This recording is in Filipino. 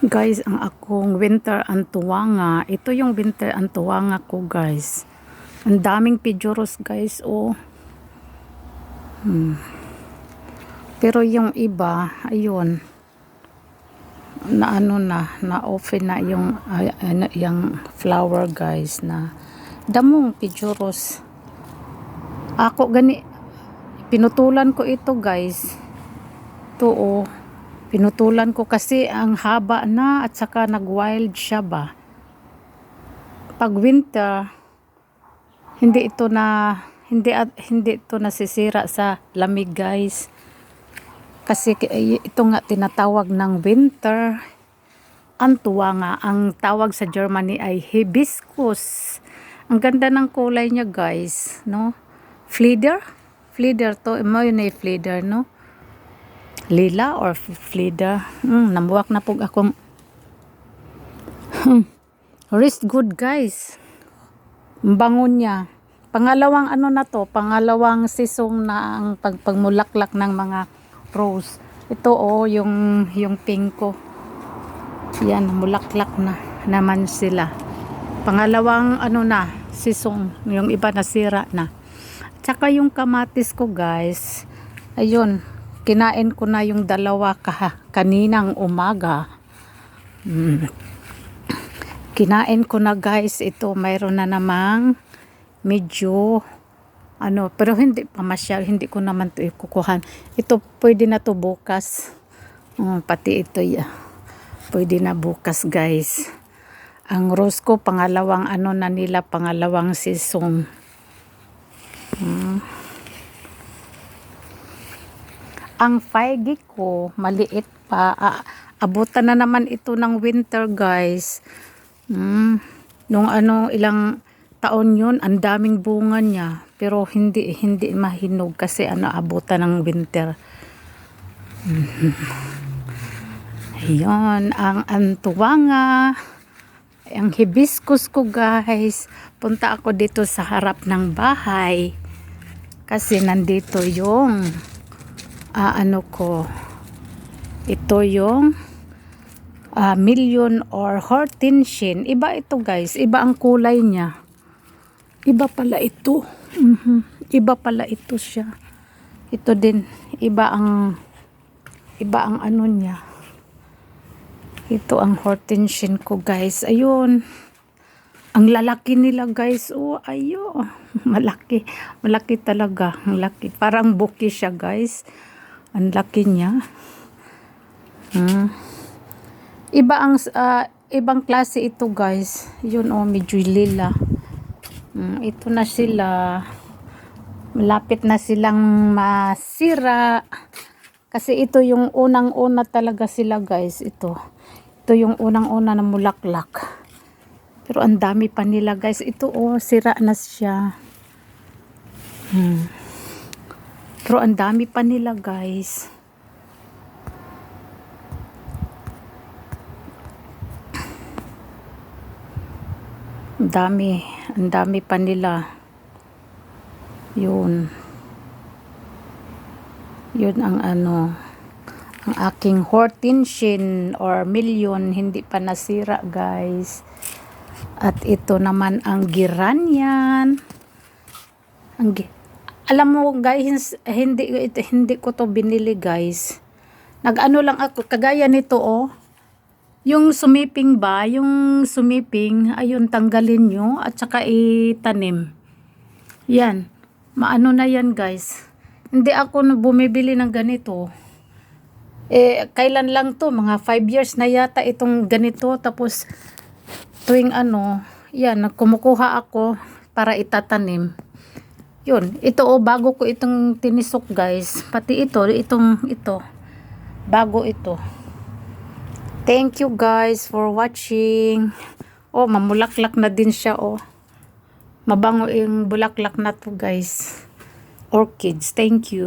Guys, ang akong winter antuwanga. Ito yung winter antuwanga ko, guys. Ang daming pijuros, guys, oh. Pero yung iba, ayun, na ano na open na yung yung flower, guys, na damong pijuros. Ako gani pinutulan ko ito, guys. Ito, oh. Pinutulan ko kasi ang haba na at saka nag-wild siya ba. Pag winter, hindi ito nasisira sa lamig, guys. Kasi ito nga tinatawag ng winter antuwanga. Ang tawag sa Germany ay hibiscus. Ang ganda ng kulay niya, guys, no? Flieder to, yun ay flieder, no? Lila or flieder. Namuwak na po akong wrist good, guys. Bangon niya. Pangalawang ano na to, pangalawang season na ang pagmulaklak ng mga rose. Ito, oh, yung pink ko. Yan, mulaklak na naman sila. Pangalawang ano na, season. Yung iba nasira na. Tsaka yung kamatis ko, guys. Ayun, kinain ko na yung dalawa kaninang umaga. Kinain ko na, guys. Ito, mayroon na namang medyo ano, pero hindi pa masyal, hindi ko naman ito ikukuhan. Ito, pwede na to bukas. Pati ito, pwede na bukas, guys. Ang rose ko, pangalawang ano na nila, pangalawang season. Ang faigi ko, maliit pa. Abutan na naman ito ng winter, guys. Nung ano, ilang taon yun, ang daming bunga niya. Pero hindi mahinog kasi ano, abutan ng winter. Ayun, ang antuwanga. Ang hibiscus ko, guys. Punta ako dito sa harap ng bahay. Kasi nandito yung ano ko, ito yung million or hortensian. Iba ito, guys, iba ang kulay niya, iba pala ito. Iba pala ito siya. Ito din iba ang ano niya. Ito ang hortensian ko, guys. Ayun, ang lalaki nila, guys. Oh, ayo, malaki talaga, malaki, parang bouquet siya, guys. Ang laki niya. Iba ang ibang klase ito, guys. Yun, oh, medyo lila. Ito na sila. Malapit na silang masira. Kasi ito yung unang-una talaga sila, guys. Ito yung unang-una na mulaklak. Pero ang dami pa nila, guys. Ito, oh, sira na siya. Pero ang dami pa nila, guys. Ang dami pa nila. Yun ang ano, ang aking hortensian or million hindi pa nasira, guys. At ito naman ang geranyan. Alam mo, guys, hindi ko to binili, guys. Nag-ano lang ako, kagaya nito, oh. Yung sumiping ba, yung sumiping, ayun, tanggalin nyo at saka itanim. Yan, maano na yan, guys. Hindi ako bumibili ng ganito. Kailan lang to, mga 5 years na yata itong ganito. Tapos, tuwing ano, yan, kumukuha ako para itatanim. Yun, ito, oh, bago ko itong tinisok, guys. Pati ito, bago ito. Thank you, guys, for watching. Oh, mamulaklak na din siya, oh. Mabango yung bulaklak na to, guys. Orchids. Thank you.